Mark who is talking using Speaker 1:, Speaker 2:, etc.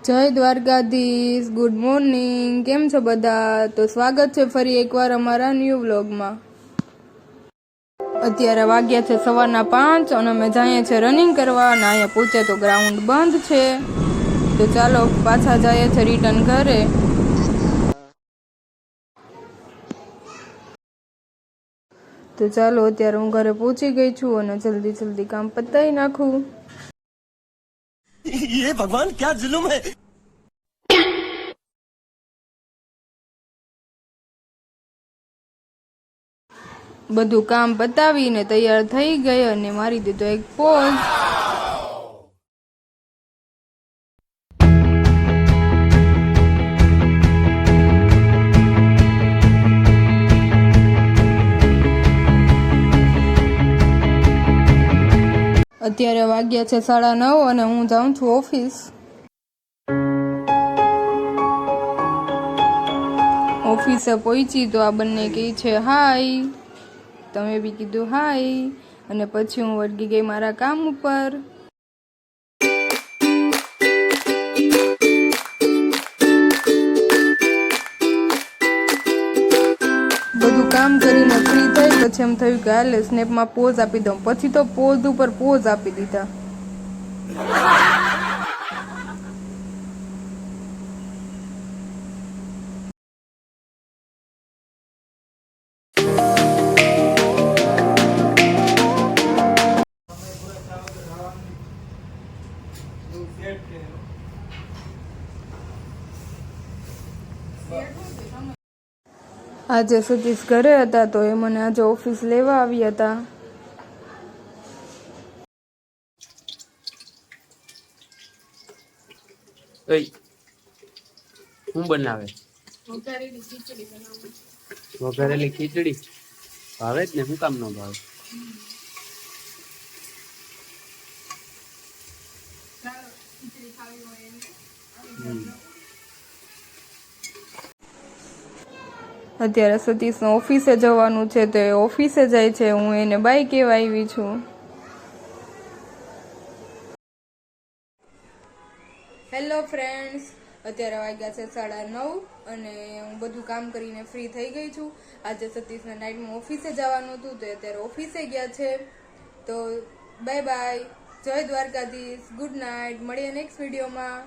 Speaker 1: જય Dwarkadhish, good morning. કેમ છો બધા? તો સ્વાગત છે ફરી એકવાર અમારા ન્યૂ વ્લોગમાં. અત્યારે વાગ્યા છે સવારના 5 અને અમે જઈએ છીએ રનિંગ કરવા અને અહીંયા પૂછે તો ગ્રાઉન્ડ બંધ છે. તો ચાલો પાછા જઈએ છીએ રિટર્ન ઘરે. તો ચાલો અત્યારે હું ઘરે પહોંચી ગઈ છું અને જલ્દી કામ પતાવી નાખું.
Speaker 2: ये भगवान क्या जुल्म है।
Speaker 1: બધું કામ પતાવીને તૈયાર થઈ ગઈ અને મારી દીધો એક પોઝ. અત્યારે વાગ્યા છે 9:30 અને હું જાઉં છું ઓફિસ. ઓફિસે પહોંચી તો આ બંને કહે છે હાય, તમે બી કીધું હાય અને પછી હું વળગી ગઈ મારા કામ ઉપર. બધું કામ કરીને ફ્રી થઈ પછી એમ થયું કે હાલે સ્નેપમાં પોઝ આપી દઉં. પછી તો પોઝ ઉપર પોઝ આપી દીધા. આજે સતીશ ઘરે હતા તો એ મને આજે ઓફિસ લેવા આવ્યા હતા.
Speaker 3: શું બનાવે? વઘારેલી ખીચડી ભાવે જ ને, શું કામ ન ભાવે?
Speaker 1: અત્યારે સતીશને ઓફિસે જવાનું છે તો એ ઓફિસે જાય છે. હું એને બાય કહેવા આવી છું. હેલો ફ્રેન્ડ્સ, અત્યારે વાગ્યા છે 9:30 અને હું બધું કામ કરીને ફ્રી થઈ ગઈ છું. આજે સતીશને નાઇટમાં ઓફિસે જવાનું હતું તો અત્યારે ઓફિસે ગયા છે. તો બાય બાય, જય દ્વારકાધીશ, ગુડ નાઇટ. મળીએ નેક્સ્ટ વિડીયોમાં.